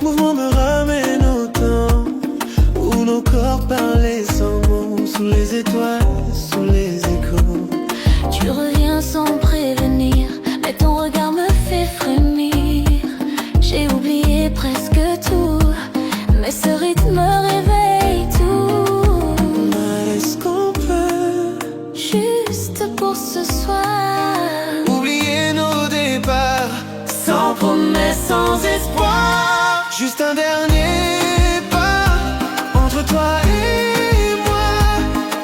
mouvement me ramène au temps où nos corps parlaient sans mots, sous les étoiles, sous les échos. Tu reviens sans prévenir, mais ton regard me fait frémir. J'ai oublié presque tout, mais ce rythme réveille tout. Est-ce qu'on peut, juste pour ce soir, oublier nos départs, sans promesse, sans espoir? Juste un dernier pas entre toi et moi.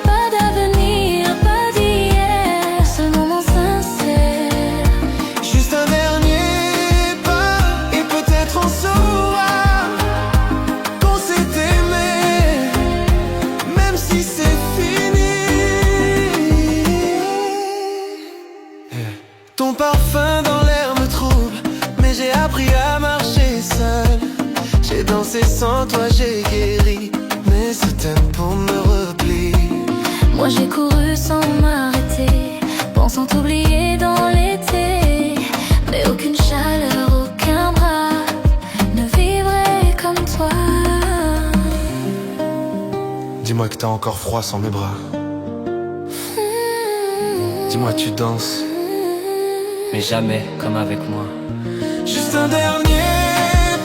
pas d'avenir, pas d'hier, ce moment sincère. Juste un dernier pas et peut-être on saura qu'on s'est aimé, même si c'est fini. Ton parfum dans l'air me trouble, mais j'ai appris à marcher seul. J'ai dansé sans toi, j'ai guéri, mais ce tempo me replie. Moi j'ai couru sans m'arrêter, pensant t'oublier dans l'été. Mais aucune chaleur, aucun bras ne vivrait comme toi. Dis-moi que t'as encore froid sans mes bras. Dis-moi tu danses, mais jamais comme avec moi. juste un dernier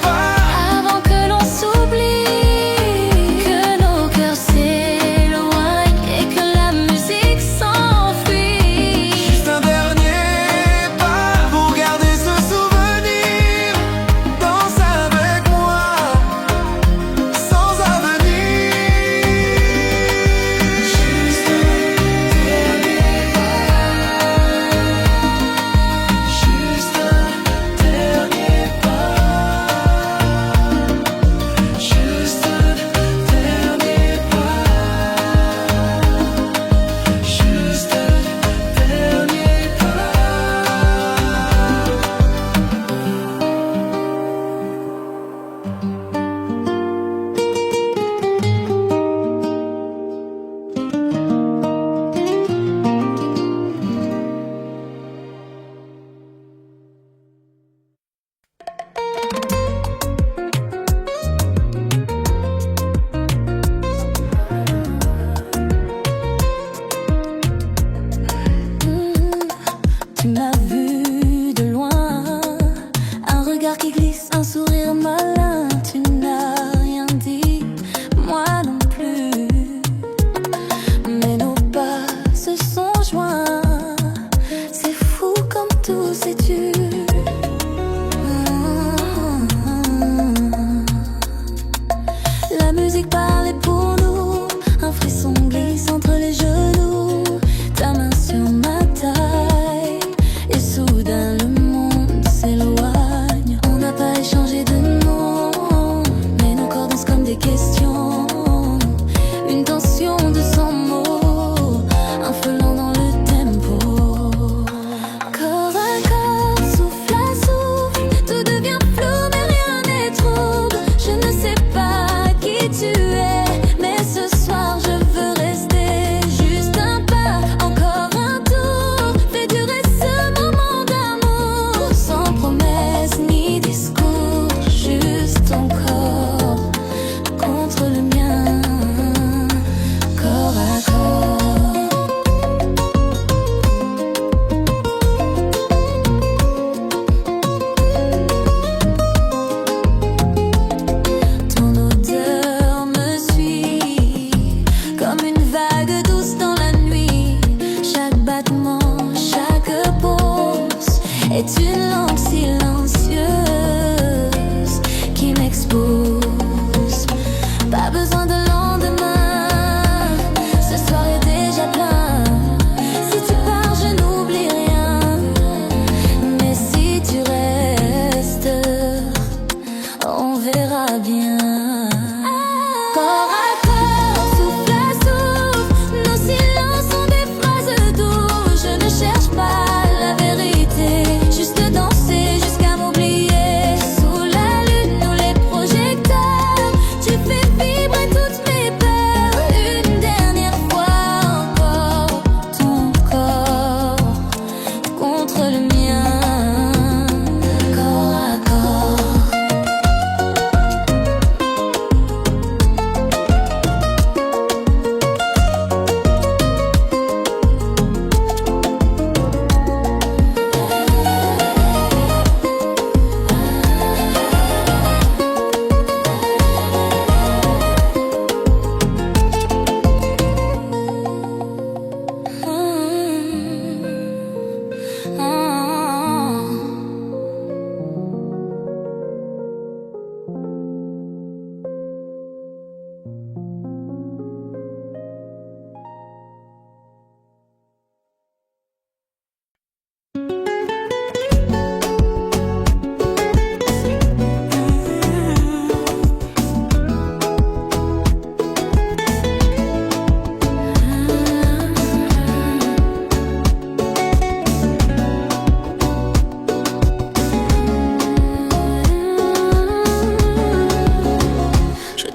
pas Avant que l'on s'oublie, que nos cœurs s'éloignent et que la musique s'enfuit. juste un dernier pas pour garder ce souvenir. Danse avec moi, sans avenir. Juste un dernier pas, juste un dernier pas, juste un dernier pas, juste un dernier Tu m'as vu de loin, un regard qui glisse, un sourire malin. Tu n'as rien dit, moi non plus, mais nos pas se sont joints. C'est fou comme tout s'est tu. La musique parlait pour nous, un frisson glisse entre les genoux, ta main sur ma taille, et soudain le monde s'éloigne. On n'a pas échangé de mots, mais nos corps dansent comme des questions, une tension de 100 mots, un feu lent dans le tempo. Corps à corps, souffle à souffle, tout devient flou mais rien n'est trouble. Je ne sais pas qui tu es, mais ce soir je veux rester. Juste un pas, encore un tour, fais durer ce moment d'amour, sans promesse ni discours, juste ton corps contre le mien, corps à corps. Ton odeur me suit comme une vague douce dans la nuit. Chaque battement, chaque pause est une langue silencieuse qui m'expose. Pas besoin de lendemain, ce soir est déjà plein. Si tu pars, je n'oublie rien, mais si tu restes, on verra bien. Corps à corps, souffle à souffle, nos silences sont des phrases douces. Je ne cherche pas la vérité, juste danser jusqu'à m'oublier. Sous la lune ou les projecteurs, tu fais vibrer toutes mes peurs. Une dernière fois encore, ton corps contre le mien, corps à corps.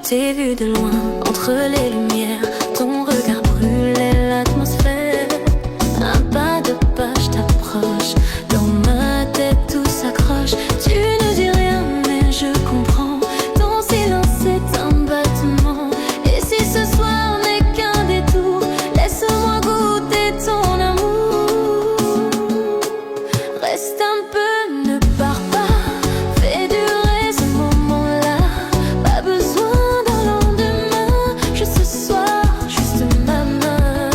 t'ai vu de loin, entre les lumières. Ton regard brûlait l'atmosphère. Un pas de pas, je t'approche. Dans ma tête tout s'accroche. Tu ne dis rien mais je comprends. Ton silence est un battement. Et si ce soir n'est qu'un détour, laisse-moi goûter ton amour. Reste un peu, ne pars pas. Fais durer ce moment-là. Pas besoin d'un lendemain. Juste ce soir, juste ma main.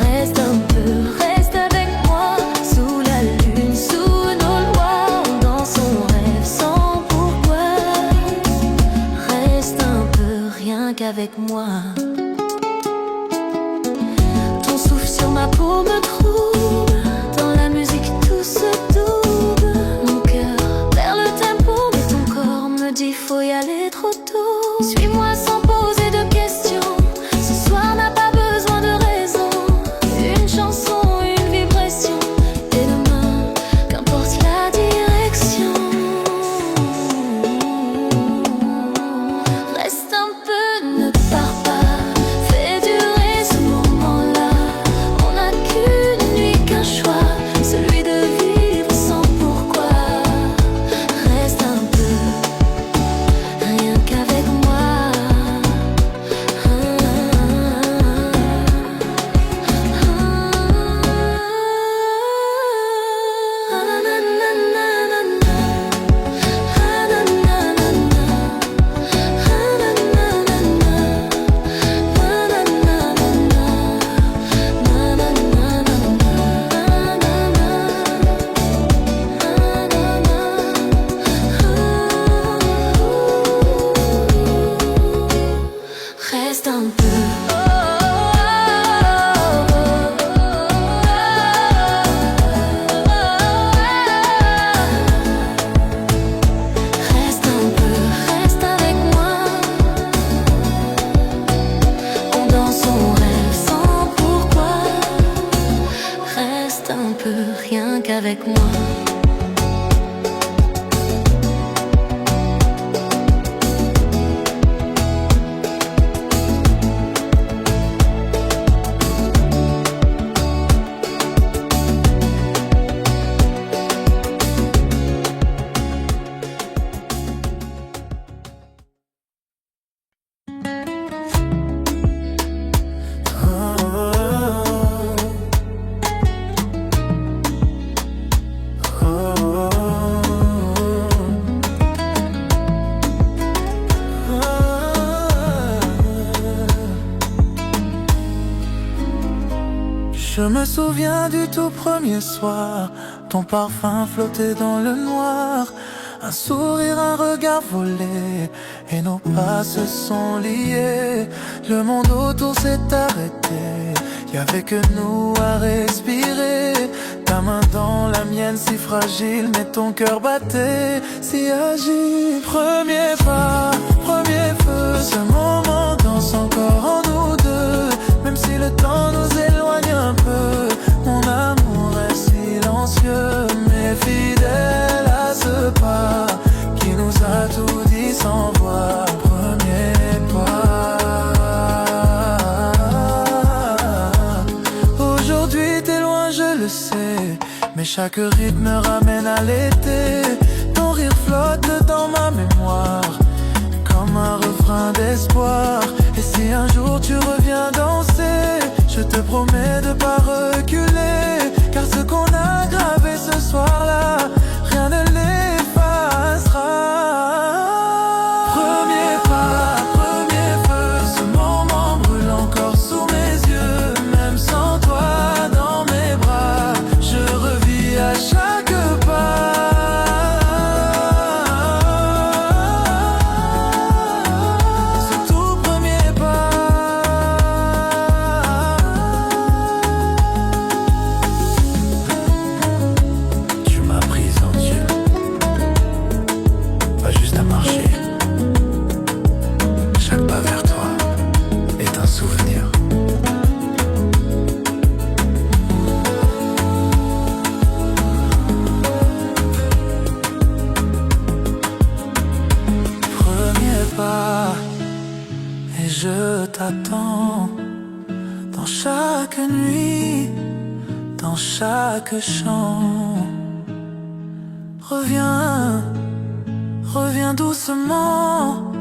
Reste un peu, reste avec moi. Sous la lune, sous nos lois. Dans son rêve sans pourquoi. Reste un peu, rien qu'avec moi. Ton souffle sur ma peau me trouble. Dans la musique tout se double. Mon cœur perd le tempo, mais ton corps me dit faut y aller trop tôt. Suis-moi sans poser de questions. Ce soir n'a pas besoin de raison. Une chanson, une vibration. Et demain, qu'importe la direction. Reste un peu, ne pars pas. Fais durer ce moment-là. On n'a qu'une nuit, qu'un choix, celui de vivre sans pourquoi. Reste un peu, rien qu'avec moi. Reste un peu. Reste un peu, reste avec moi. On danse, on rêve sans pourquoi. Reste un peu, rien qu'avec moi. Je me souviens du tout premier soir. Ton parfum flottait dans le noir. Un sourire, un regard volé. Et nos pas se sont liés. Le monde autour s'est arrêté. Y'avait que nous à respirer. Ta main dans la mienne si fragile, mais ton cœur battait si agile. Premier pas, premier feu. Ce moment danse encore en nous deux. Même si le temps nous éloigne un peu, mon amour est silencieux, mais fidèle à ce pas qui nous a tout dit sans voix. Premier pas. Aujourd'hui t'es loin, je le sais, mais chaque rythme me ramène à l'été. Ton rire flotte dans ma mémoire comme un refrain d'espoir. Et si un jour tu reviens danser, je te promets de pas reculer. Car ce qu'on a gravé ce soir-là, rien ne l'effacera. Premier pas, premier feu. Ce moment brûle encore sous mes yeux. Même sans toi dans mes bras, je revis à chaque pas. je t'attends dans chaque nuit, dans chaque chant. Reviens, reviens doucement,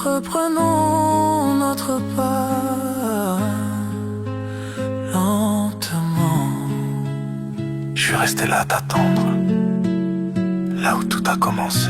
reprenons notre pas lentement. Je suis resté là à t'attendre, là où tout a commencé.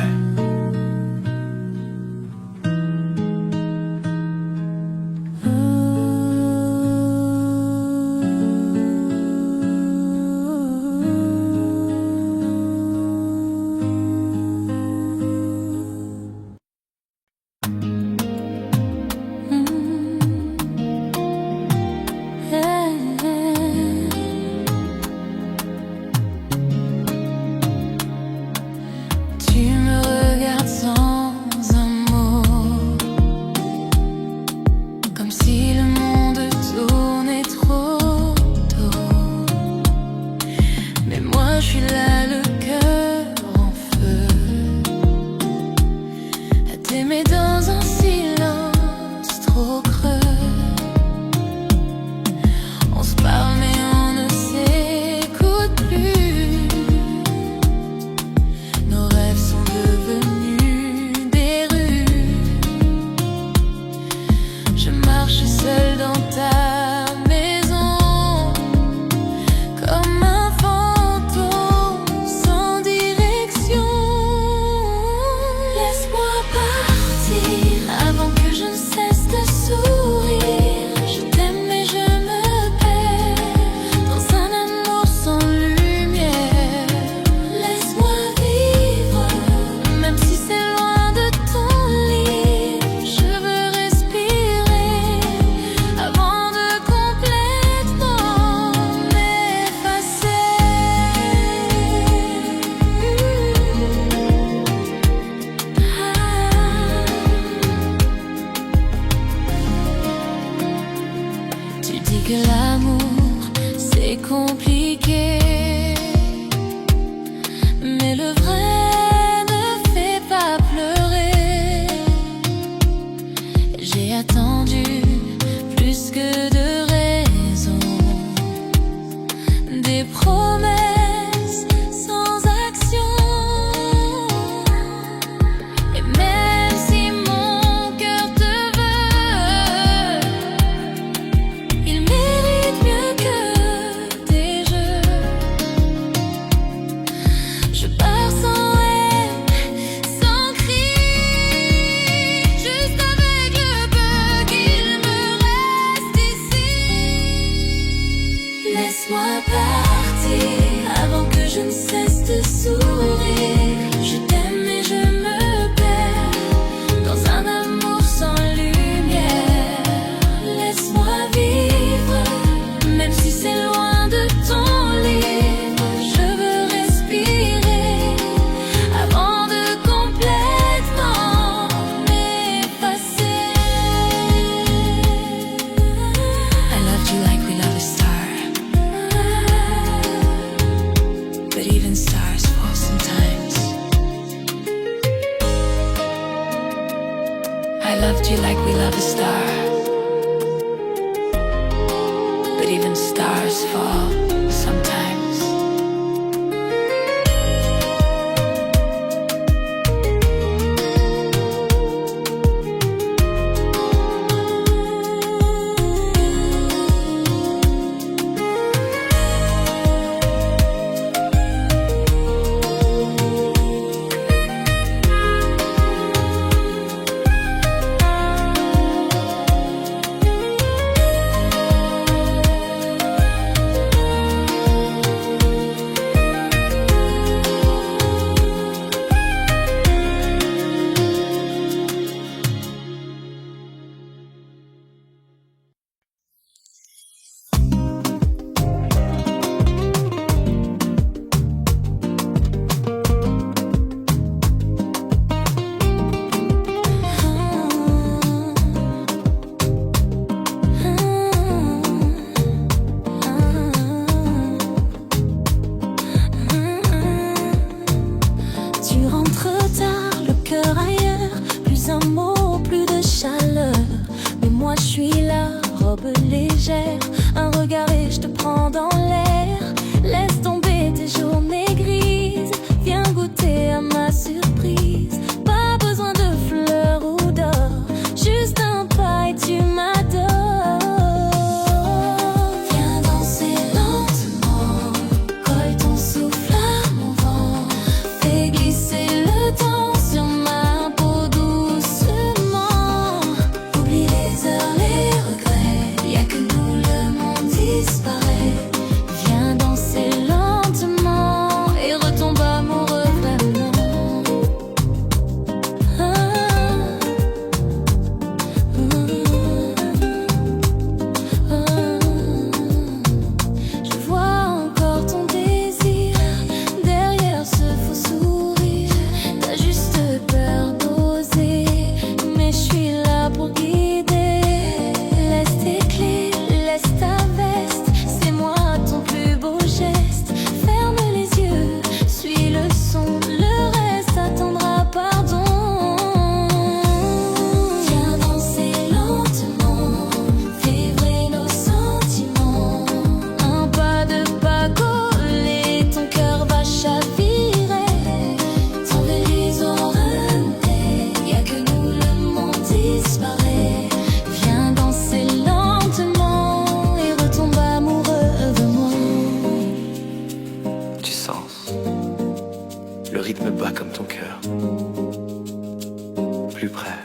plus près.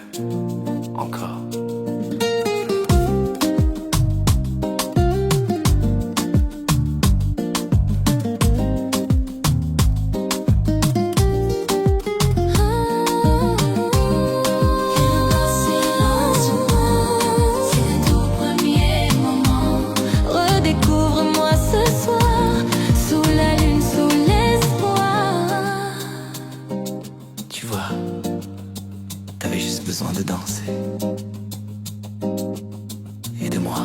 Encore. Redécouvre-moi ce soir, sous la lune, sous l'espoir. Tu vois, t'avais juste besoin de danser. Et de moi.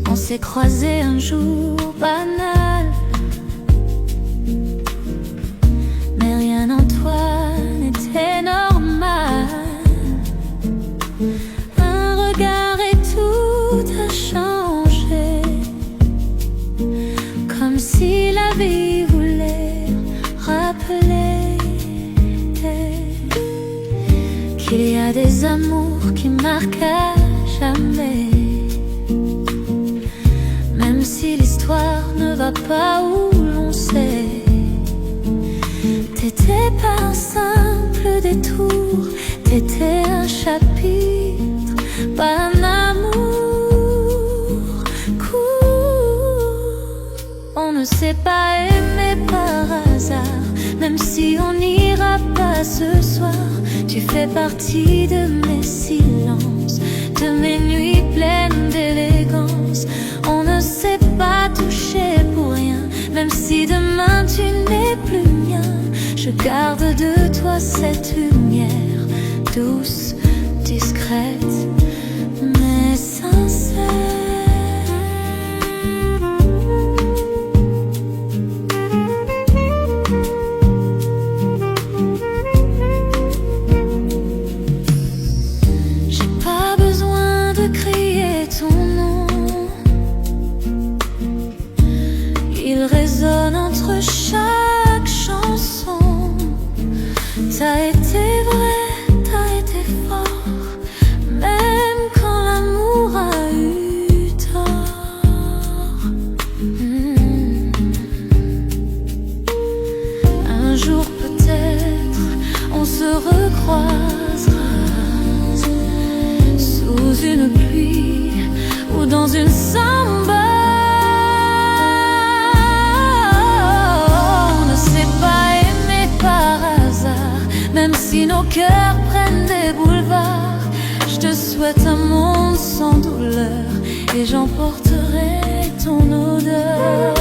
On s'est croisés un jour banal, mais rien en toi n'était normal. Un regard et tout a changé, comme si la vie voulait rappeler qu'il y a des amours qui marquent à jamais. Même si l'histoire ne va pas où l'on sait, t'étais pas un simple détour, t'étais un chapitre, pas un amour court. On ne s'est pas aimé par hasard, même si on n'ira pas ce soir. Tu fais partie de mes silences, de mes nuits pleines d'élégance. On ne s'est pas touché pour rien, même si demain tu n'es plus mien. Je garde de toi cette lumière, douce, discrète, mais sincère. J'ai pas besoin de crier ton nom, il résonne entre chaque chanson. T'as été vrai, t'as été fort, même quand l'amour a eu tort. Un jour peut-être on se recroisera, sous une pluie ou dans une samba. Même si nos cœurs prennent des boulevards, je te souhaite un monde sans douleur et j'emporterai ton odeur.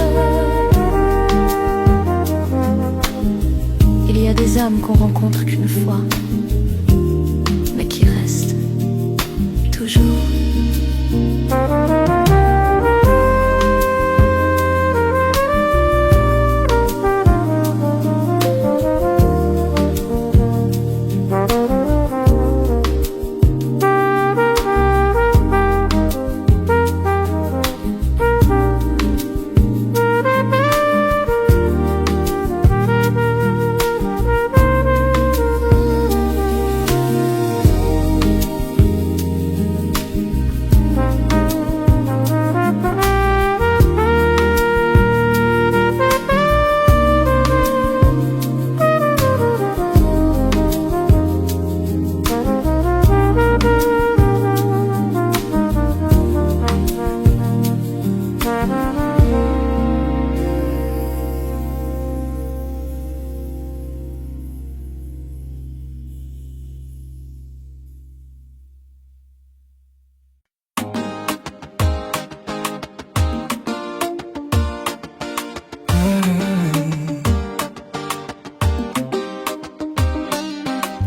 Il y a des âmes qu'on rencontre qu'une fois, mais qui restent toujours.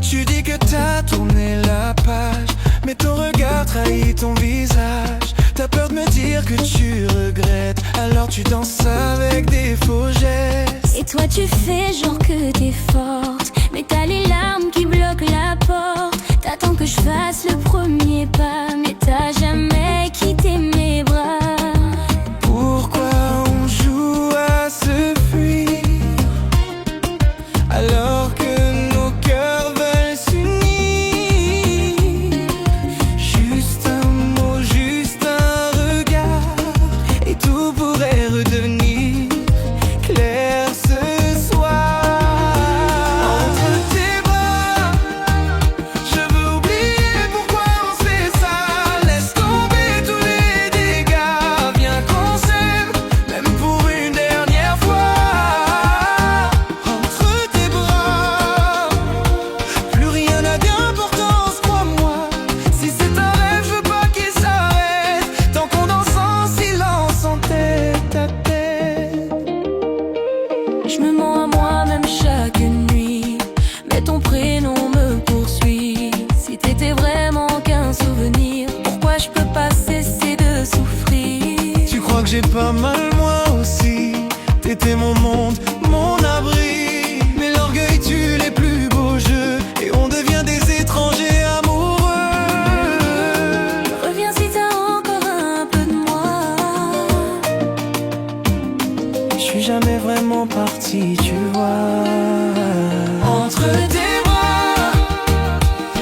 Tu dis que t'as tourné la page, mais ton regard trahit ton visage. T'as peur de me dire que tu regrettes, alors tu danses avec des faux gestes. Et toi tu fais genre que t'es forte, mais t'as les larmes qui bloquent la porte. T'attends que je fasse le premier pas, mais t'as jamais quitté mes bras. Pourquoi on joue à se fuir alors que nos cœurs veulent s'unir? Juste un mot, juste un regard, et tout pourrait redevenir clair ce soir. Entre tes bras, je veux oublier pourquoi on se fait ça. Laisse tomber tous les dégâts, viens qu'on s'aime, même pour une dernière fois. Entre tes bras, plus rien n'a d'importance, crois-moi. Si c'est un rêve, je veux pas qu'il s'arrête, tant qu'on danse en silence en tête à tête. Je me mens à moi-même chaque nuit, mais ton prénom me poursuit. Si t'étais vraiment qu'un souvenir, pourquoi je peux pas cesser de souffrir? Tu crois que j'ai pas mal moi aussi? T'étais mon monde, mon abri. Mais l'orgueil tue les plus beaux jeux, et on devient des étrangers amoureux. Reviens si t'as encore un peu de moi. Je suis jamais vraiment parti, tu vois. Entre tes bras,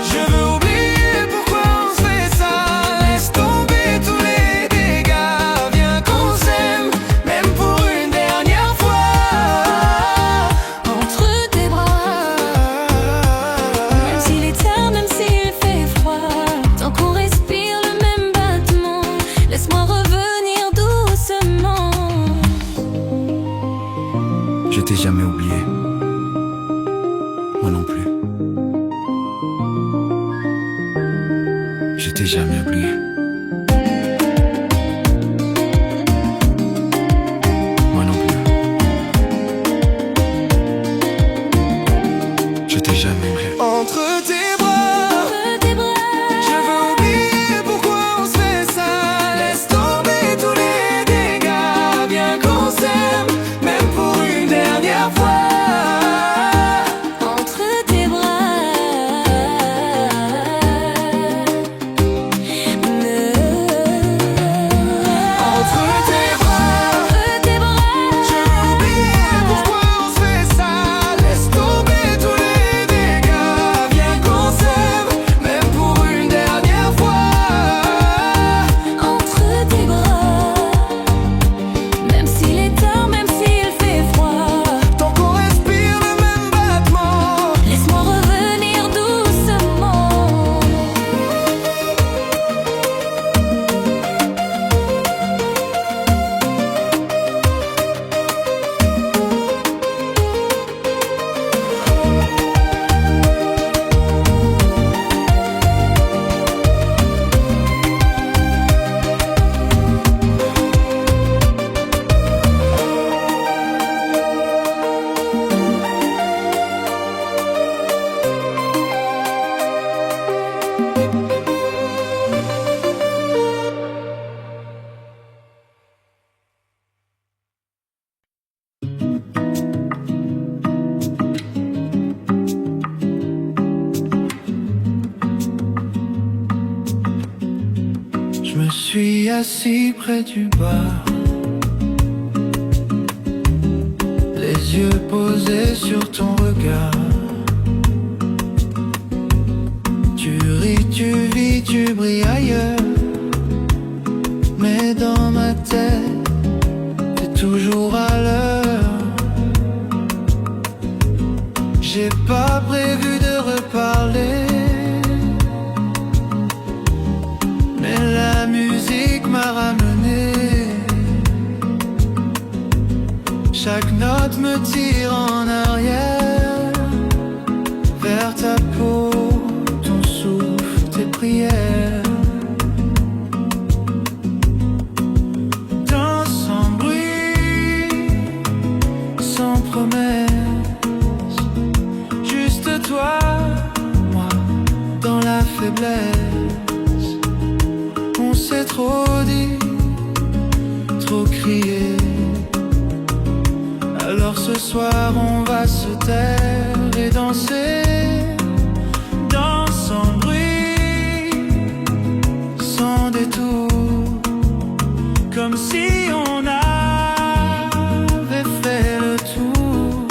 je veux oublier pourquoi on se fait ça. Laisse tomber tous les dégâts, viens qu'on s'aime, même pour une dernière fois. Entre tes bras, même s'il est tard, même s'il fait froid, tant qu'on respire le même battement, laisse-moi revenir doucement. Je t'ai jamais oublié. Moi non plus. Je t'ai jamais oublié. Moi non plus. Je t'ai jamais oublié. Entre tes bras, Entre tes bras, je veux oublier pourquoi on se fait ça. Laisse tomber tous les dégâts, viens qu'on s'aime, même pour une dernière fois. entre tes bras. Entre tes bras, Entre tes bras, je veux oublier pourquoi on se fait ça. Laisse tomber tous les dégâts, viens qu'on s'aime, même pour une dernière fois. entre tes bras, même s'il est tard, même s'il fait froid, Tant qu'on respire le même battement, laisse-moi revenir doucement. je me suis assis près du bar, les yeux posés sur ton regard. Tu ris, tu vis, tu brilles ailleurs, mais dans ma tête, t'es toujours à l'heure. J'ai pas prévu de reparler, mais la musique m'a ramené. Chaque note me tire en arrière, vers ta peau, ton souffle, tes prières. Danse sans bruit, sans promesse, juste toi, moi, dans la faiblesse. On s'est trop dit, trop crié. Alors ce soir on va se taire et danser, danse sans bruit. détour, comme si on avait fait le tour.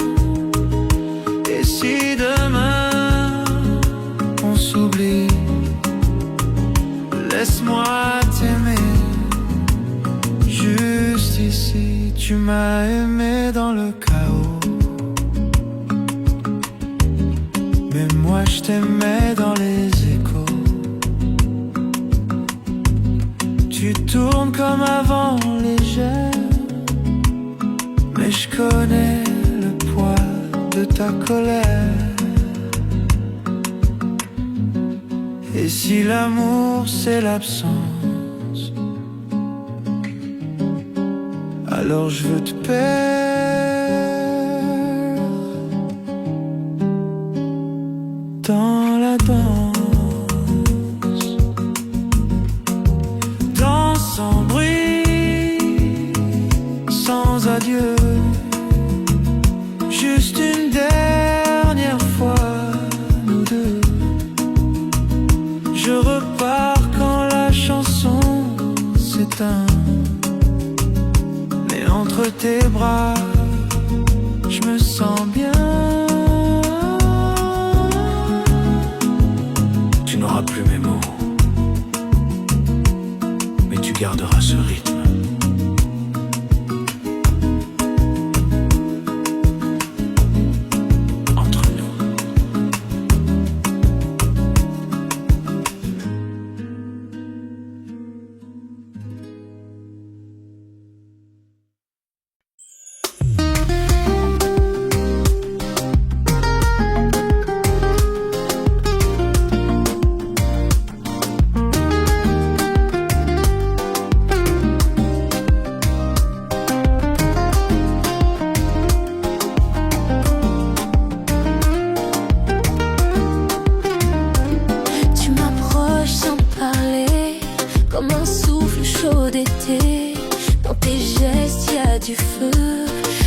Et si demain on s'oublie, laisse-moi t'aimer. Juste ici, tu m'as aimé dans le chaos, mais moi je t'aimais dans les échos. Tu tournes comme avant, légère, mais je connais le poids de ta colère. Et si l'amour c'est l'absence, alors je veux te perdre dans la danse. Danse sans bruit, sans adieu, juste une dernière fois, nous deux. Je repars quand la chanson s'éteint, mais entre tes bras, je me sens bien. Tu n'auras plus mes mots, mais tu garderas ce rythme. Entre nous. Tu m'approches sans parler, comme un souffle chaud d'été. Dans tes gestes y a du feu,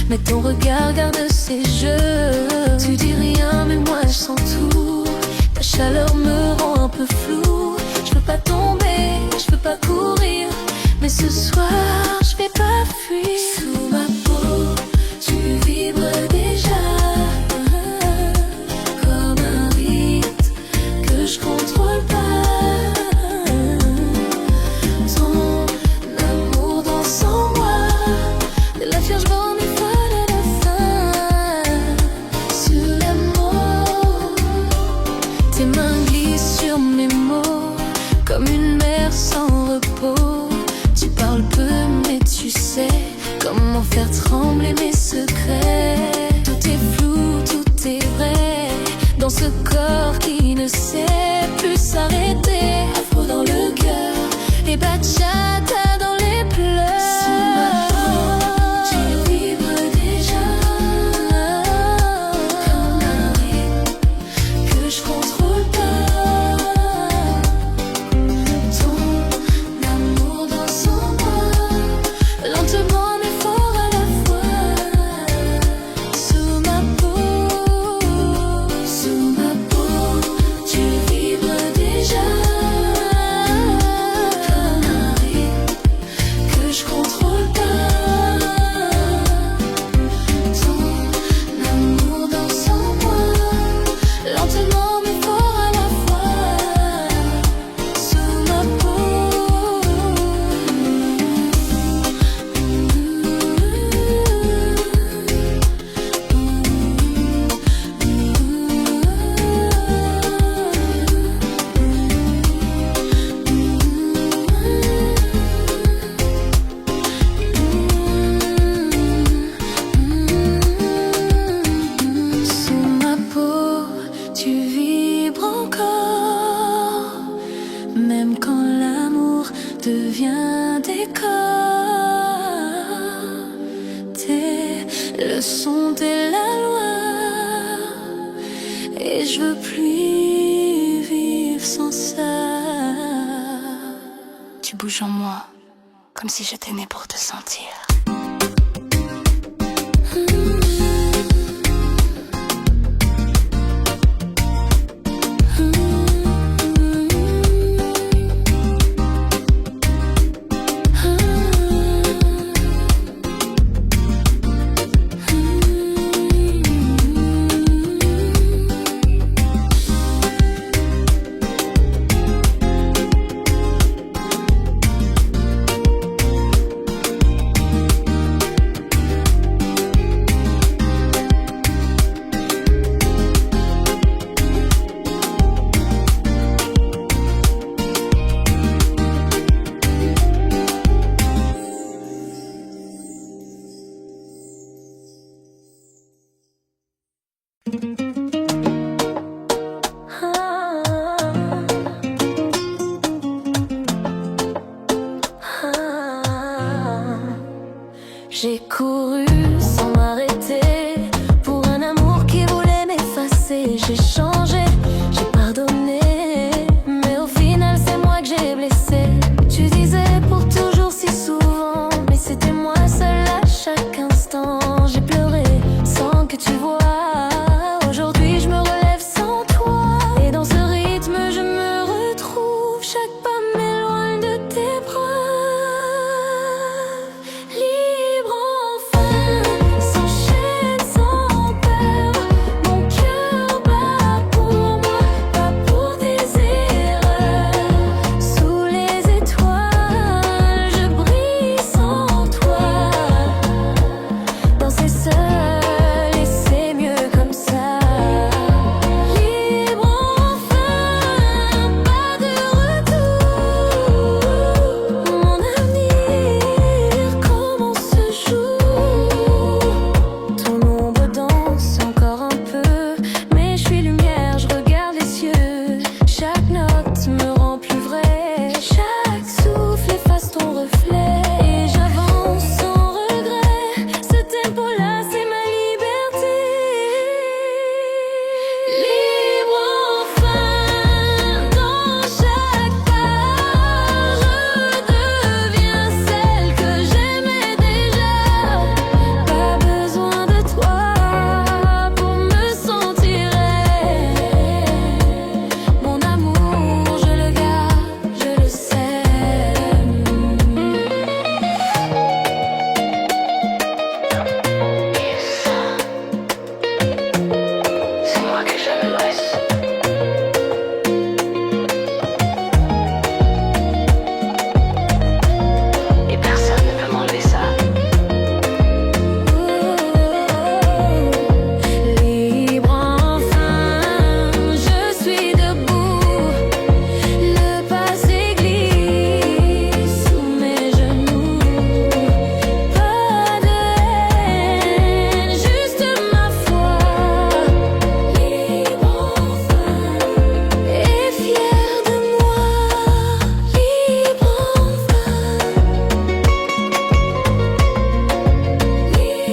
mais ton regard garde ses jeux. Tu dis rien mais moi je sens tout. Ta chaleur me rend un peu flou. Je peux pas tomber, je peux pas courir, mais ce soir je vais pas fuir. Sous ma peau, tu vibres déjà, comme un rythme que je contrôle pas. Ton amour danse en moi, de la vierge bornée folle à la fin. Sur la mots, tes mains glissent sur mes mots, comme une mer sans repos. Tu parles peu mais tu sais comment faire trembler mes secrets. Tout est flou, tout est vrai, dans ce corps qui ne sait plus s'arrêter. Afro dans le cœur et bachata dans les pleurs. Sous ma peau, tu vibres déjà, comme un rythme que je contrôle pas. Ton amour danse en moi, lentement mais fort à la fois. Sous ma peau, tu vibres déjà, comme un rythme que je contrôle pas. Ton amour danse en moi, lentement mais fort à la fois. Sous ma peau. Sous ma peau, tu vibres encore, même quand l'amour devient décor. T'es le son, t'es la loi, et je veux plus vivre sans ça. Tu bouges en moi, comme si j'étais née pour te sentir. J'ai couru sans m'arrêter pour un amour qui voulait m'effacer. J'ai changé, j'ai pardonné, mais au final c'est moi que j'ai blessé. Tu disais pour toujours si souvent, mais c'était moi seule à chaque instant. J'ai pleuré sans que tu vois. Aujourd'hui je me relève sans toi, et dans ce rythme je me retrouve. Chaque pas m'éloigne de tes bras. Libre enfin, sans chaîne, sans peur. Mon cœur bat pour moi, pas pour des erreurs. Sous les étoiles, je brille sans toi. Danser seul et c'est mieux comme ça. Libre enfin, pas de retour. Mon avenir commence ce jour. Ton ombre danse encore un peu, mais je suis lumière, je regarde les cieux. Chaque note me rend plus vrai, chaque souffle efface ton reflet. Et j'avance sans regret, ce tempo-là c'est ma liberté. Libre enfin, dans chaque pas, je deviens celle que j'aimais déjà. Pas besoin de toi pour me sentir elle. Mon amour, je le garde, je le sais. C'est moi que j'aimerais. Et personne ne peut m'enlever ça. Libre enfin, je suis debout. Le passé glisse sous mes genoux. Pas de haine, juste ma foi. Libre enfin, et fier de moi. Libre enfin, libre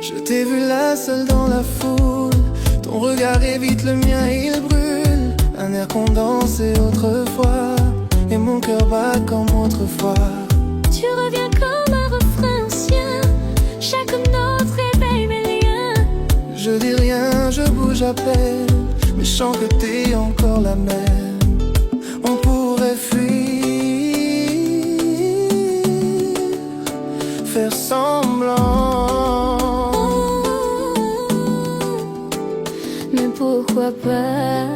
Je t'ai vu là seul dans la foule. Ton regard évite le mien, il brûle. Un air qu'on dansait autrefois, et mon cœur bat comme autrefois. Tu reviens comme un refrain ancien. Chaque note réveille mes liens. Je dis rien, je bouge à peine, mais je sens que t'es encore la même. On pourrait fuir, faire semblant, Mais pourquoi pas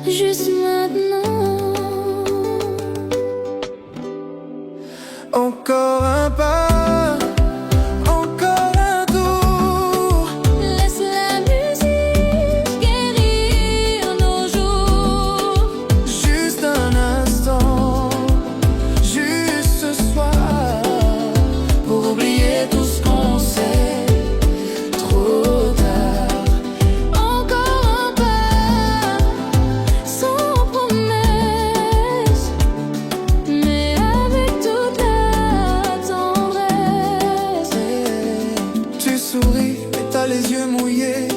juste maintenant? encore un pas, encore un tour. Laisse la musique guérir nos jours. Juste un instant, juste ce soir, pour oublier tout ce qu'on sait. Trop tard, Encore un pas, sans promesse, mais avec toute la tendresse. tu souris, mais t'as les yeux mouillés.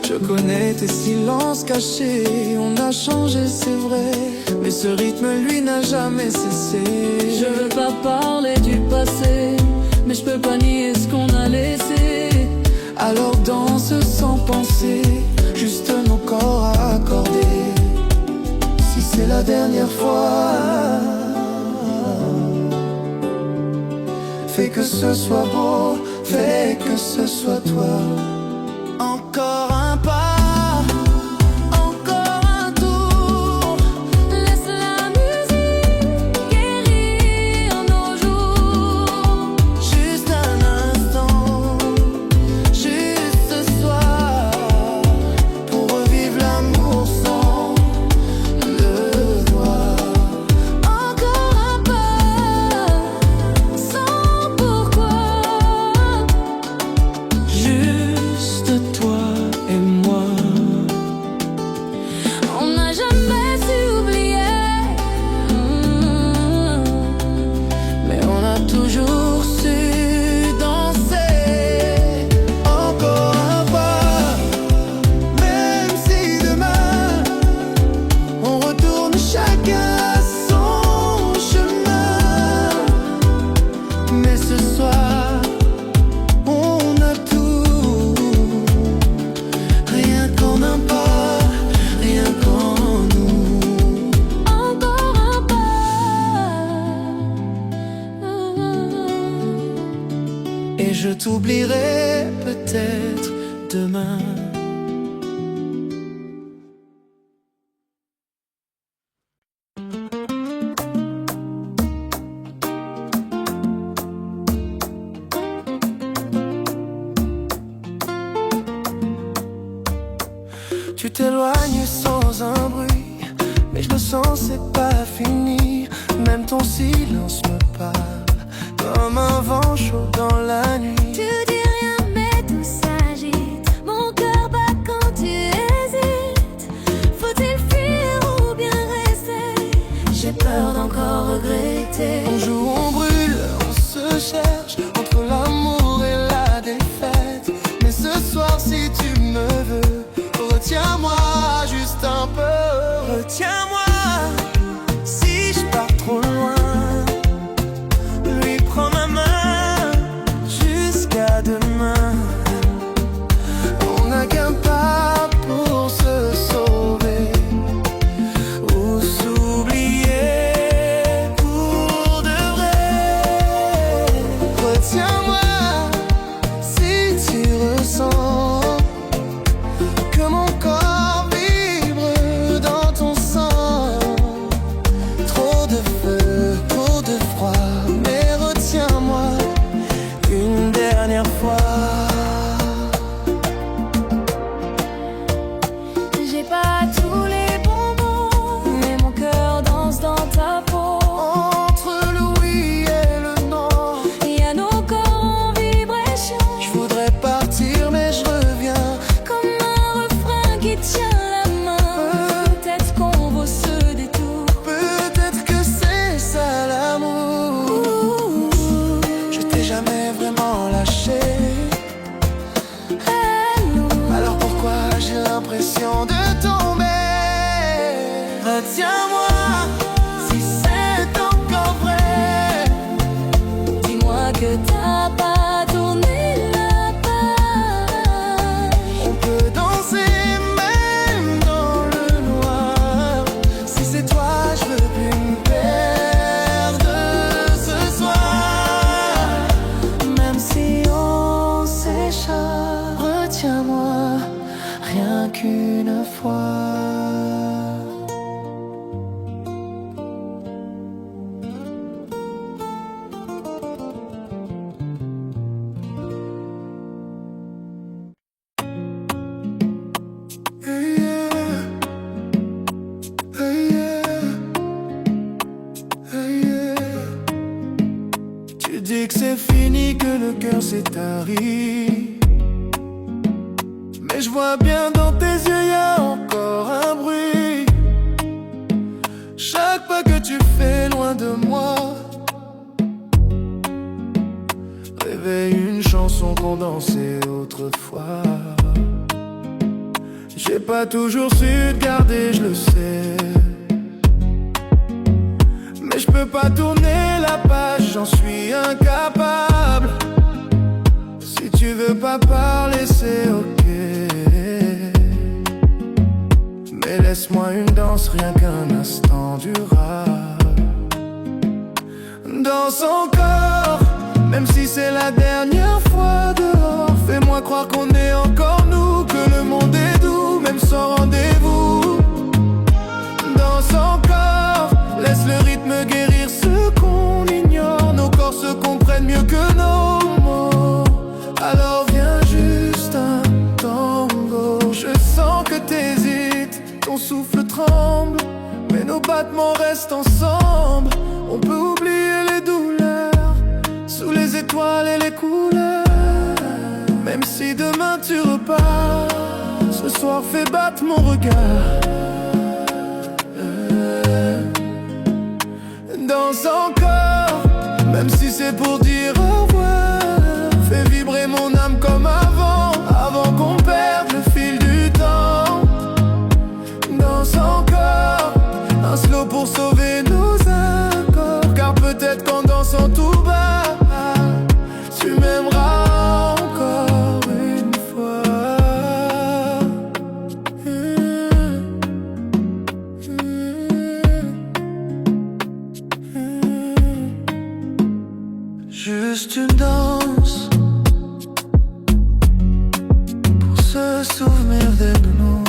Je connais tes silences cachés. On a changé, c'est vrai, mais ce rythme, lui, n'a jamais cessé. Je veux pas parler du passé, mais je peux pas nier dernière fois. Fais que ce soit beau, fais que ce soit toi. Encore un pas, encore un tour. Laisse la musique guérir nos jours. Juste un instant, juste ce soir, pour revivre l'amour sans le voir. Encore un pas, sans pourquoi. Juste toi et moi. On n'a jamais su oublier, Mais on a toujours su danser. Encore un pas, même si demain on retourne chacun à son chemin. Mais ce soir, on a tout. Rien qu'en un pas, rien qu'en nous. encore un pas. Et je t'oublierai peut-être demain. Tu t'éloignes sans un bruit, mais je le sens, c'est pas fini. Même ton silence me parle, comme un vent chaud dans la nuit. Tu dis rien mais tout s'agite. Mon cœur bat quand tu hésites. Faut-il fuir ou bien rester? J'ai peur d'encore regretter. On joue, on brûle, on se cherche entre l'amour et la défaite. Mais ce soir, si tu me veux, retiens-moi juste un peu. Retiens-moi si je pars trop loin. Lui, prends ma main jusqu'à demain. On n'a qu'un pas pour se sauver ou s'oublier pour de vrai. Retiens-moi si tu ressens que mon corps vibre dans ton sang. Trop de feu, trop de froid, mais retiens-moi une dernière fois. J'ai pas tous les bons mots, mais mon cœur danse dans ta peau. Entre le oui et le non, Il y a nos corps en vibration, je voudrais partir mais je reviens. comme un refrain qui tient la main. Peut-être qu'on vaut ce détour. Peut-être que c'est ça l'amour. Je t'ai jamais vraiment lâché. Alors pourquoi j'ai l'impression de tomber? Retiens-moi si c'est encore vrai. Dis-moi que t'as pas tourné la page. On peut danser même dans le noir. Si c'est toi, je veux plus me perdre ce soir. Même si on s'échappe, retiens-moi rien qu'une fois. Hey yeah, hey yeah, hey yeah. Tu dis que c'est fini, que le cœur s'est tari. Mais je vois bien dans tes yeux, y a encore un bruit. Chaque pas que tu fais loin de moi réveille une chanson qu'on dansait autrefois. J'ai pas toujours su te garder, je le sais. Mais je peux pas tourner la page, j'en suis incapable. Si tu veux pas parler, c'est ok. Et laisse-moi une danse, rien qu'un instant durable. Danse encore, même si c'est la dernière fois dehors. Fais-moi croire qu'on est encore nous, que le monde est doux, même sans rendez-vous. Danse encore, laisse le rythme guérir ce qu'on ignore. Nos corps se comprennent mieux que nos mots. Alors viens juste un tango. Je sens que t'hésites, ton souffle tremble, mais nos battements restent ensemble. On peut oublier les douleurs sous les étoiles et les couleurs. Même si demain tu repars, ce soir fais battre mon regard. Danse encore, même si c'est pour dire au revoir. Fais vibrer mon âme comme avant, avant qu'on perde le fil du temps. Danse encore, un slow pour sauver nos accords. Car peut-être qu'en dansant tout bas, tu m'aimeras encore une fois. Juste une danse pour se souvenir de nous.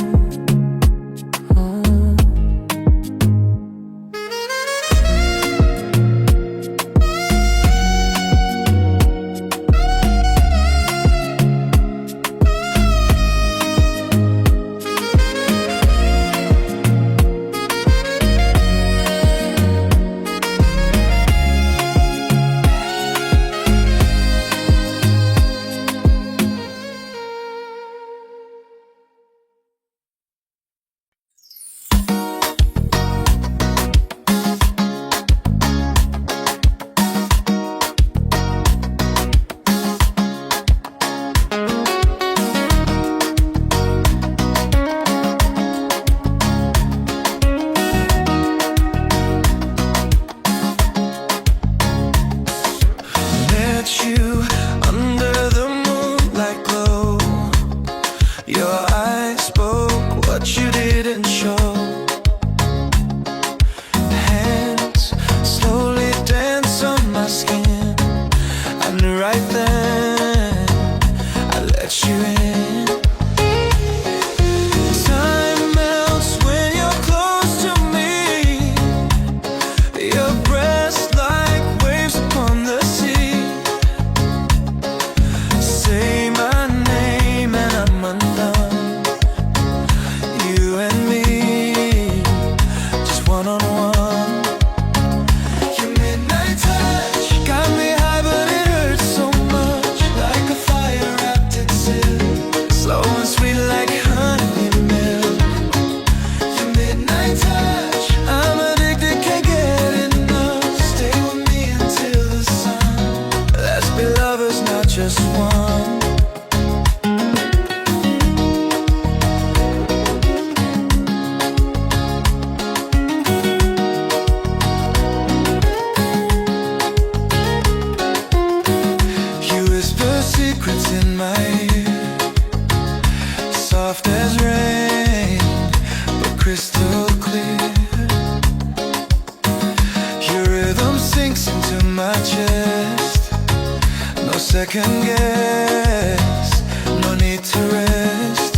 Second guess, no need to rest.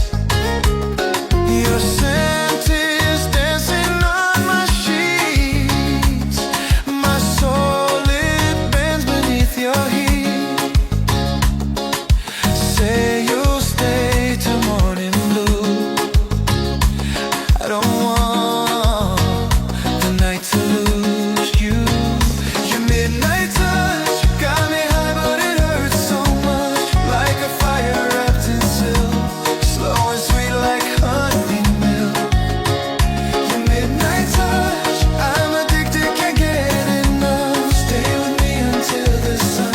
Your scent is dancing on my sheets. My soul, it bends beneath your heat. Say you'll stay till morning blue. I don't want the night to lose you. Your midnight touch got me high, but it hurts so much. Like a fire wrapped in silk, slow and sweet like honey milk. Your midnight touch, I'm addicted, can't get enough. Stay with me until the sun.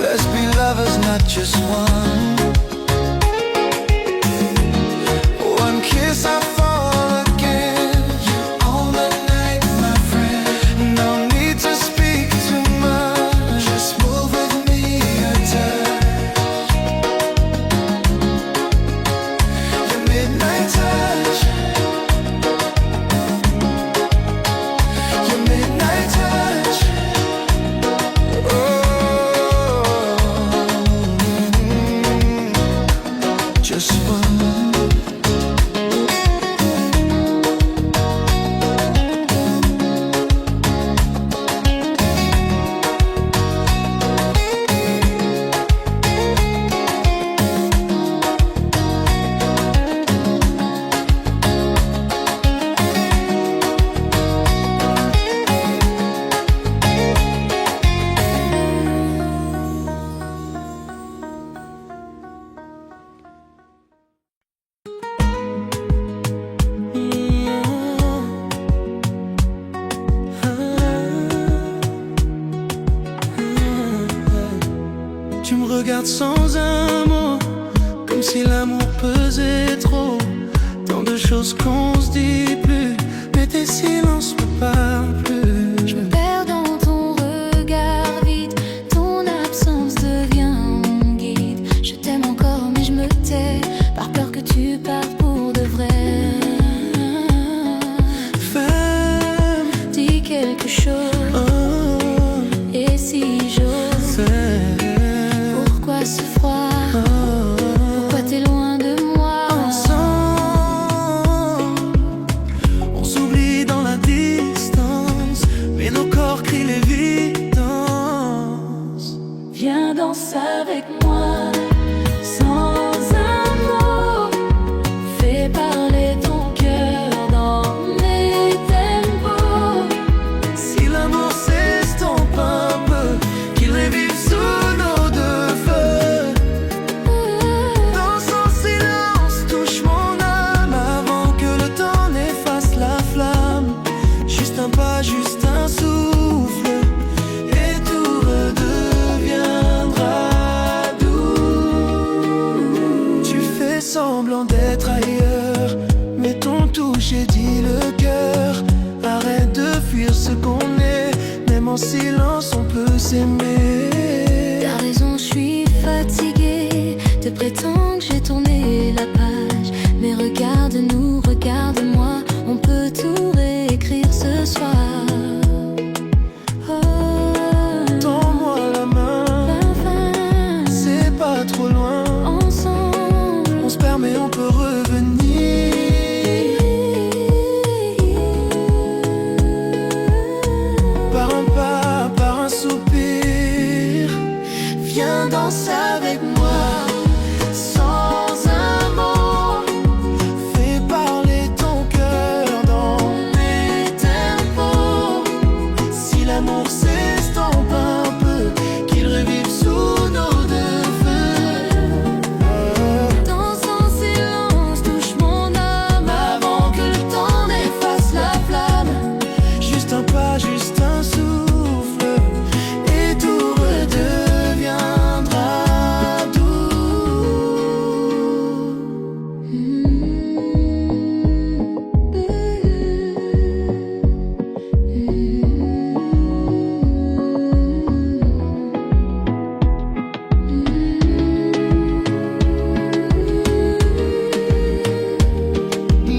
Let's be lovers, not just one. One kiss, I fall again. You own the night, my friend. No need to speak too much. Just move with me and touch. Your midnight touch, regarde sans un mot, comme si l'amour pesait trop. Tant de choses qu'on se dit plus, mais tes silences me parlent plus. Je me perds dans ton regard vide, ton absence devient mon guide. Je t'aime encore mais je me tais, par peur que tu partes pour de vrai. Femme, dis quelque chose, oh, et si j'ose, pourquoi ce froid, pourquoi t'es loin de moi? Ensemble, on s'oublie dans la distance, mais nos corps crient l'évidence. Viens danser avec moi, sans un mot, fais parler ton cœur dans mes tempos. Si l'amour s'estompe un peu, qu'il revive sous nos deux feux. Dans son silence, touche mon âme avant que le temps n'efface la flamme. Juste un pas, juste un souffle, et tout redeviendra doux. Tu fais semblant d'être ailleurs, mais ton toucher dit le cœur. Arrête de fuir ce qu'on est, même en silence on peut s'aimer. T'as raison, je suis fatiguée de prétendre que j'ai tourné la page. Mais regarde-nous, regarde-moi, on peut tout réécrire ce soir. Oh, Tends-moi la main, enfin, c'est pas trop loin. ensemble, On se permet, on peut revenir. Par un pas, par un soupir. Viens danser avec moi, sans un mot. Fais parler ton cœur dans mes tempos. Si l'amour s'estompe un peu, qu'il revive sous nos deux feux. dans son silence, touche mon âme avant que le temps n'efface la flamme. Juste un pas, juste un souffle, et tout redeviendra doux.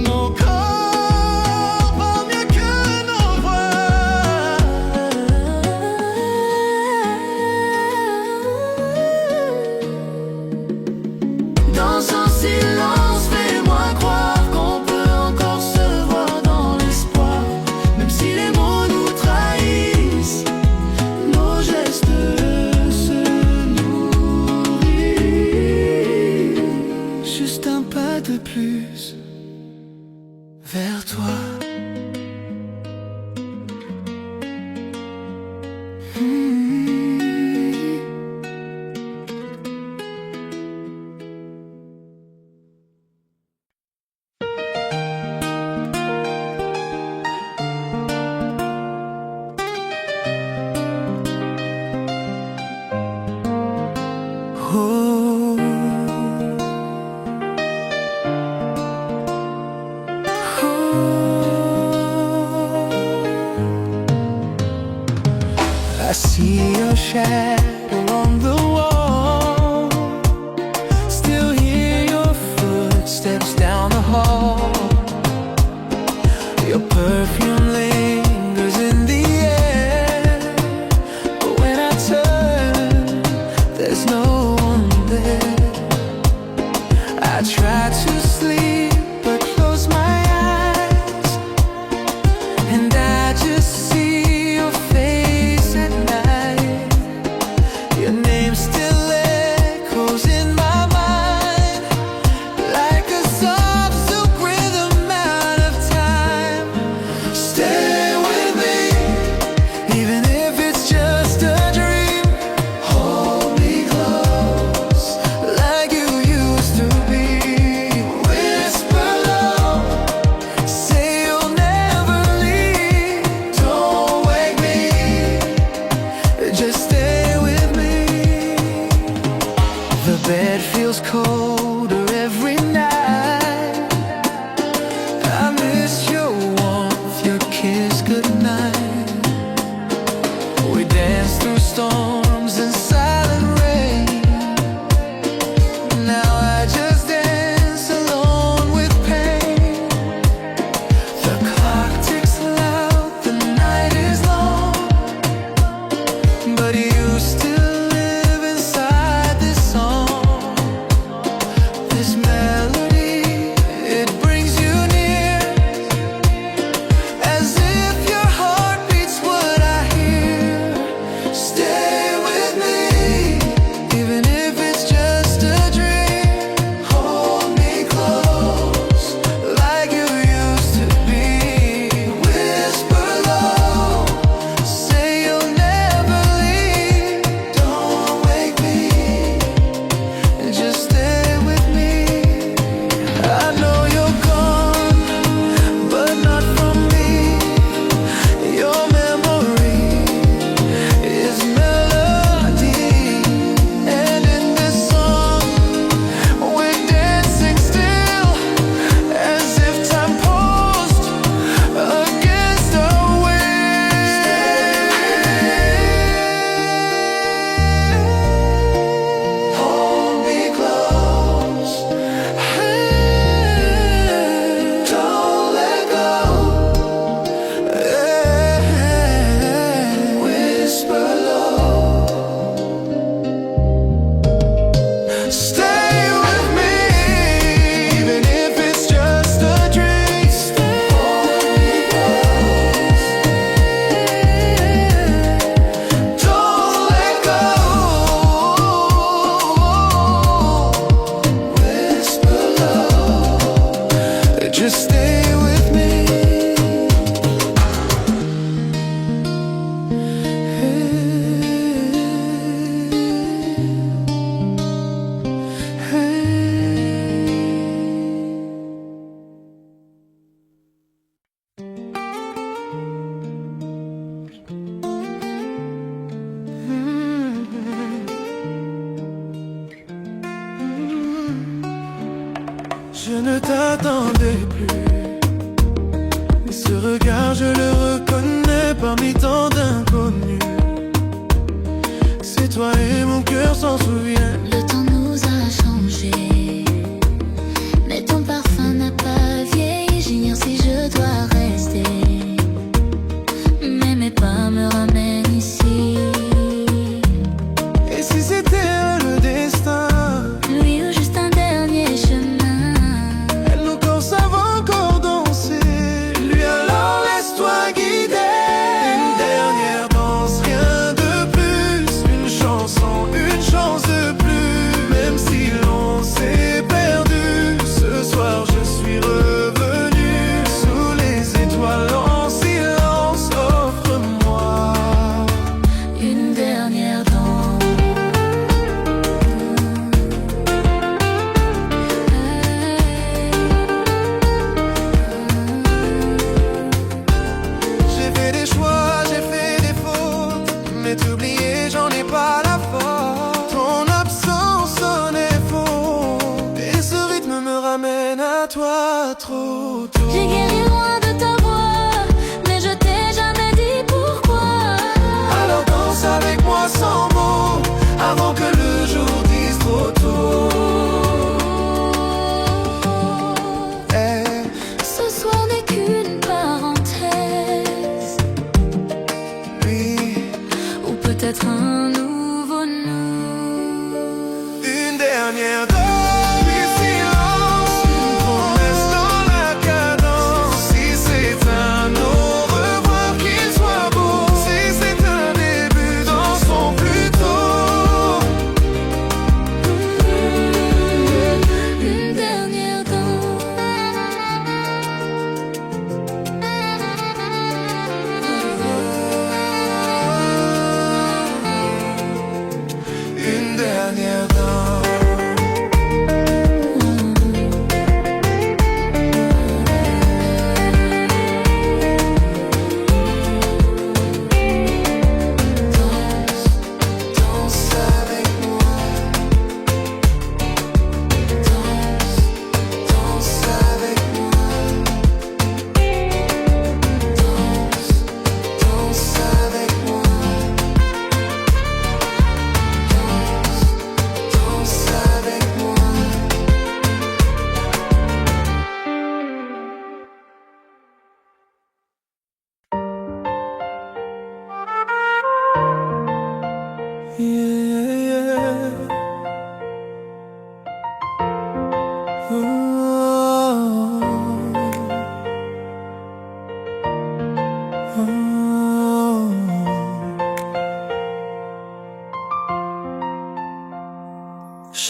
Nos corps valent mieux que nos voix. Dans son silence, fais-moi croire qu'on peut encore se voir dans l'espoir. Même si les mots nous trahissent, nos gestes se nourrissent. Juste un pas de plus vers toi. Oh. I see your shadow on the wall, still hear your footsteps down the hall. Your perfume lingers in the air, but when I turn, there's no one there. I try to sleep, but close my eyes, and I just see your face at night. Your name still echoes in my mind, like a soft silk rhythm out of time. Stay with me, even if it's just a dream. Hold me close, like you used to be. Whisper low, say you'll never leave. Don't wake me, just stay with me. bed feels colder every night. I miss your warmth, your kiss goodnight. We dance through storms and silent rain. Now I just dance alone with pain. The clock ticks loud, the night is long, but you still live inside this song. This melody, it brings you near, as if your heart beats what I hear. Stay with me, even if it's just a dream. Hold me close, like you used to be. Whisper low, say you'll never leave. Don't wake me, just stay with me. I know you're gone, but not from me. Your memory is melody, and in this song we're dancing still, as if time paused against our will. Hold me close, don't let go. Whisper low, stay with me, even if it's just a dream. Hold me close, don't let go. Whisper low, just stay with me. Je ne t'attendais plus, mais ce regard je le reconnais parmi tant d'inconnus. C'est toi et mon cœur s'en souvient. Le temps nous a changé, mais ton parfum n'a pas vieilli. J'ignore si je dois rester, mais mes pas me ramènent ici. Et si c'était le destin, Lui ou juste un dernier chemin. nos corps savent encore danser. Lui alors laisse-toi guider. Une dernière danse, rien de plus. Une chanson, une chance de plus. Même si l'on s'est perdu, ce soir je suis revenu. Sous les étoiles en silence, offre-moi Une dernière danse. J'ai fait des choix, j'ai fait des fautes, mais t'oublier, j'en ai pas la faute. Ton absence sonnait faux, et ce rythme me ramène à toi trop tôt. J'ai guéri loin de ta voix, mais je t'ai jamais dit pourquoi. Alors danse avec moi sans mots, avant que le jour dise trop tôt. Eh, Ce soir n'est qu'une parenthèse, oui, ou peut-être un nouveau nous. une dernière danse, puis silence, une promesse dans la cadence. Si c'est un au revoir, qu'il soit beau. Si c'est un début, dansons plus tôt. Une dernière danse.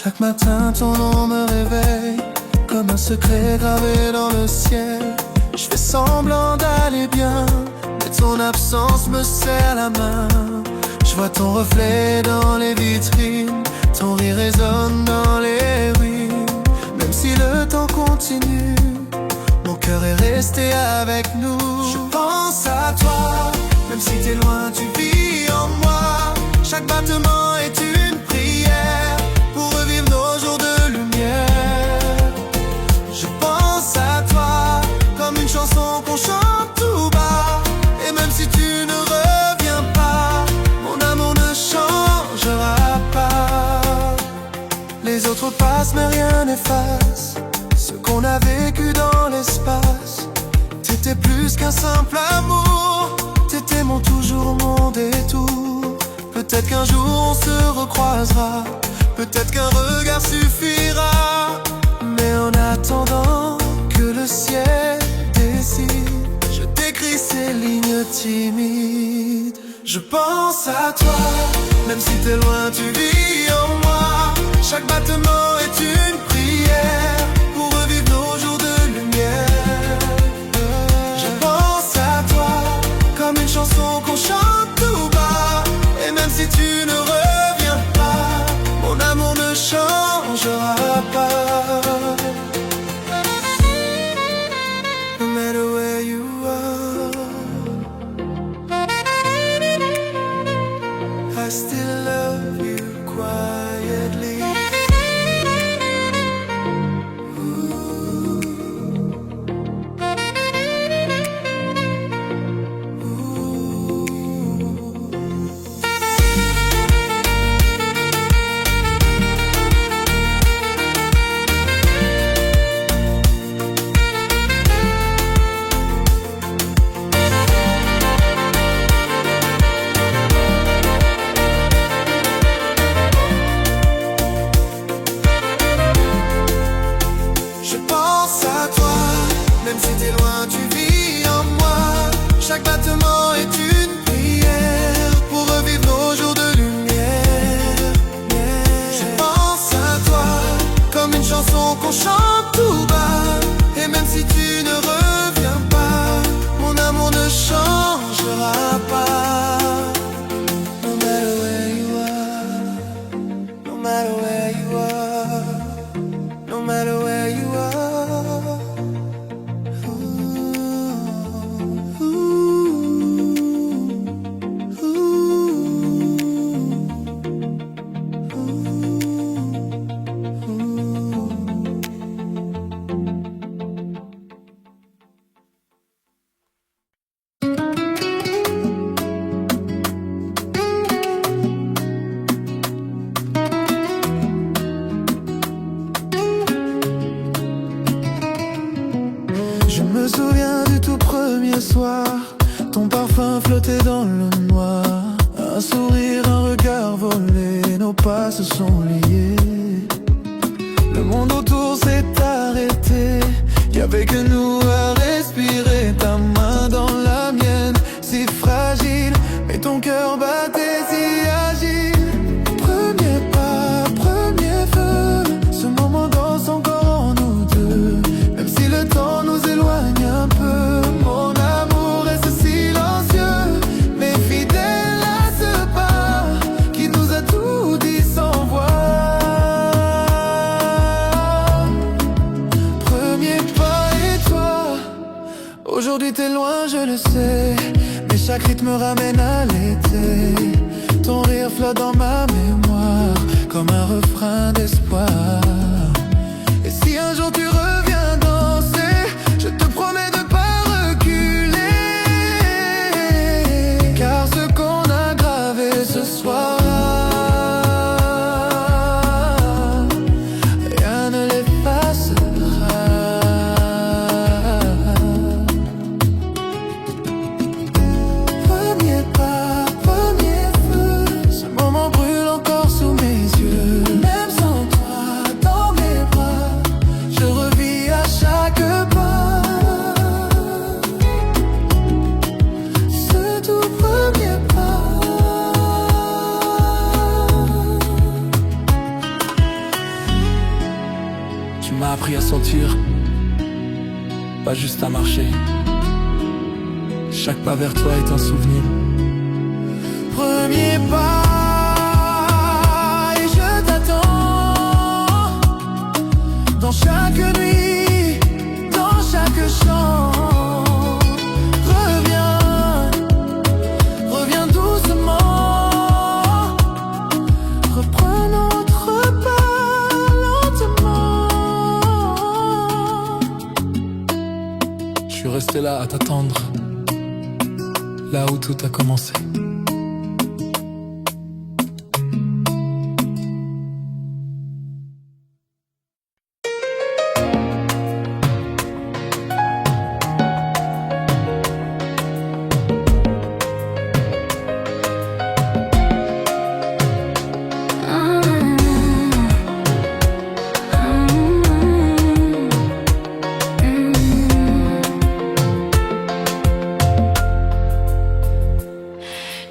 Chaque matin ton nom me réveille comme un secret gravé dans le ciel. Je fais semblant d'aller bien, mais ton absence me serre la main. Je vois ton reflet dans les vitrines, ton rire résonne dans les ruines. Même si le temps continue, mon cœur est resté avec nous. Je pense à toi, même si t'es loin, tu vis en moi. Chaque battement est une prière pour revivre nos jours de lumière. Je pense à toi comme une chanson qu'on chante tout bas. Et même si tu ne reviens pas, mon amour ne changera pas. Les autres passent mais rien n'efface ce qu'on a vécu dans l'espace. T'étais plus qu'un simple amour, t'étais mon toujours, mon détour. Peut-être qu'un jour on se recroisera, peut-être qu'un regard suffira. Mais en attendant que le ciel décide, je t'écris ces lignes timides. Je pense à toi, même si t'es loin, tu vis en moi. Chaque battement est une prière pour revivre nos jours de lumière. Je pense à toi comme une chanson qu'on chante tout bas. Et même si tu ne reviens pas, mon amour ne changera pas. No matter where you are, I still love you quietly. Je pense à toi, même si t'es loin, tu vis en moi. Chaque battement est une prière pour revivre nos jours de lumière. Je pense à toi comme une chanson qu'on chante tout bas. Et même si tu ne reviens pas, mon amour ne changera pas. No matter where you are, no matter where you are, no matter where you are. Je me souviens du tout premier soir, ton parfum flottait dans le noir. Un sourire, un regard volé, nos pas se sont liés. Le monde autour s'est arrêté, y'avait que nous à respirer. Ta main dans la mienne, si fragile, mais ton cœur battait si agile. Premier pas, premier feu, ce moment danse encore en nous deux. Même si le temps nous éloigne un peu, mon amour reste silencieux, mais fidèle à ce pas qui nous a tout dit sans voix. Premier pas et toi, aujourd'hui t'es loin, je le sais, mais chaque rythme ramène à l'été. Ton rire flotte dans ma mémoire comme un refrain d'espoir. Et si un jour tu reviens danser, je te promets de pas reculer, car ce qu'on a gravé ce soir, rien ne l'effacera. Premier pas, premier feu, ce moment brûle encore sous mes yeux. Même sans appris à sentir, pas juste à marcher. Chaque pas vers toi est un souvenir. Premier pas et je t'attends dans chaque nuit, dans chaque chant. Reviens, reviens doucement. Reprenons notre pas lentement. Je suis resté là à t'attendre, là où tout a commencé.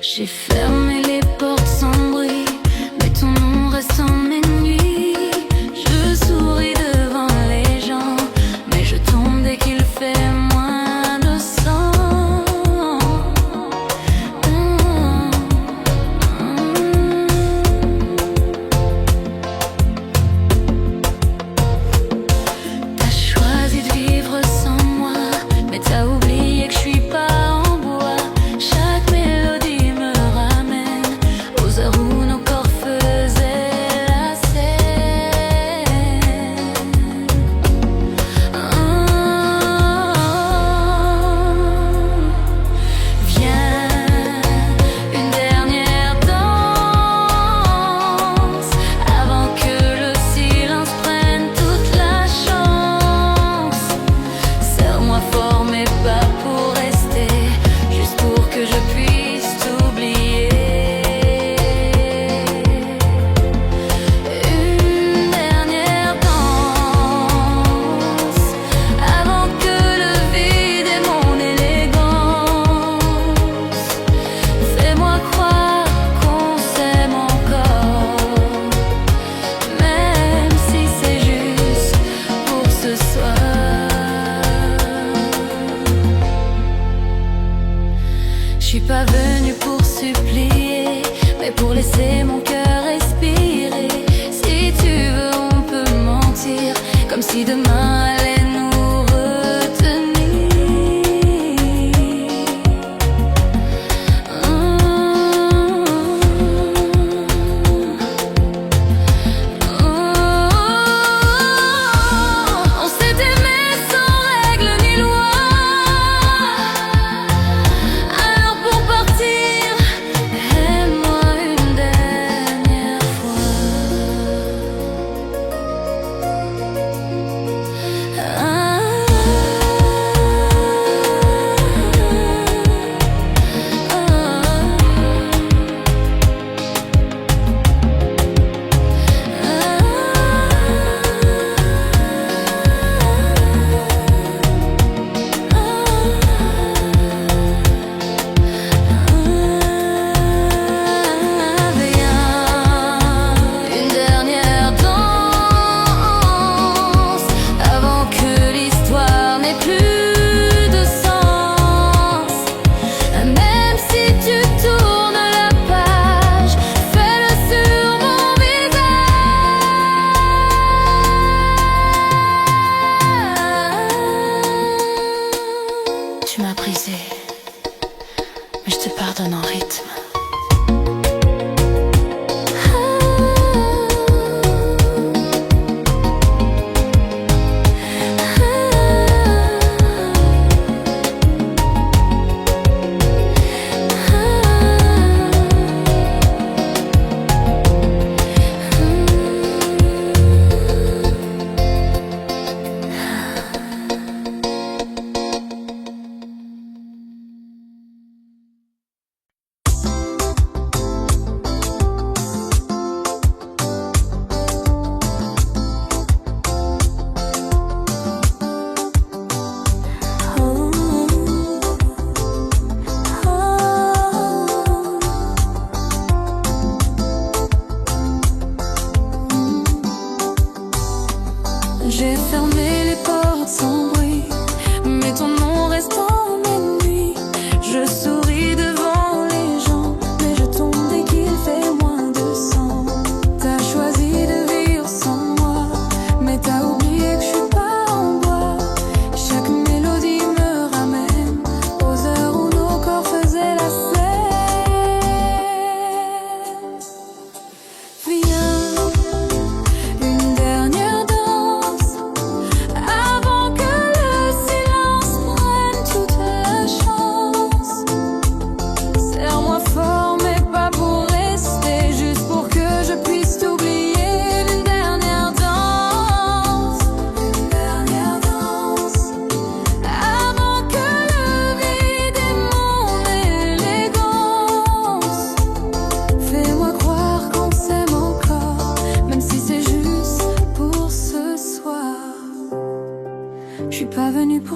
J'ai fermé les portes sans bruit, mais ton nom reste en mes nuits. Je souris devant les gens, mais je tombe dès qu'il fait moins de sang. T'as choisi de vivre sans moi, mais t'as oublié que je suis pas en bois. Chaque mélodie me ramène aux heures où nos corps faisaient la scène. Viens, une dernière danse avant que le silence prenne toute la chance. Serre-moi fort mais pas pour rester, juste pour que je puisse t'oublier. Une dernière danse avant que le vide ait mon élégance. Fais-moi croire qu'on s'aime encore, même si c'est juste pour ce soir. Je suis pas venue pour supplier, mais pour laisser mon cœur respirer. Si tu veux, on peut mentir, comme si demain allait nous retenir. On s'est aimé sans règles ni loi. Alors pour partir, aime-moi une dernière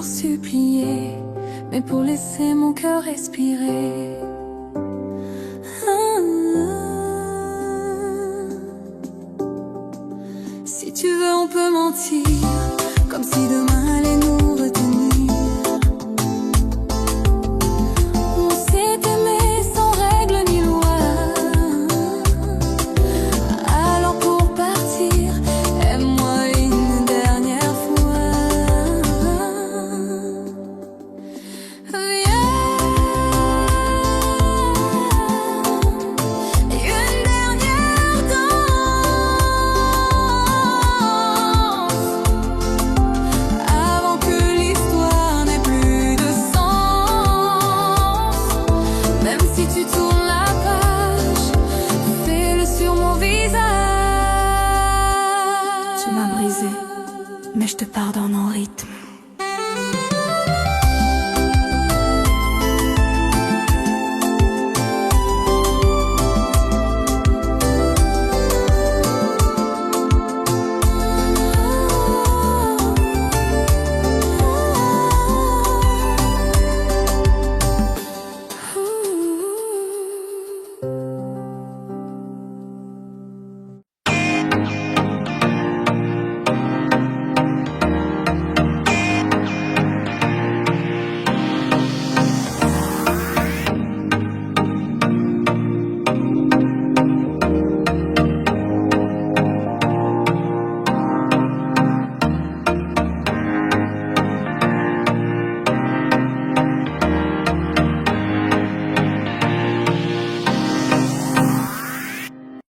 pour supplier, mais pour laisser mon cœur respirer. Si tu veux, on peut mentir, comme si demain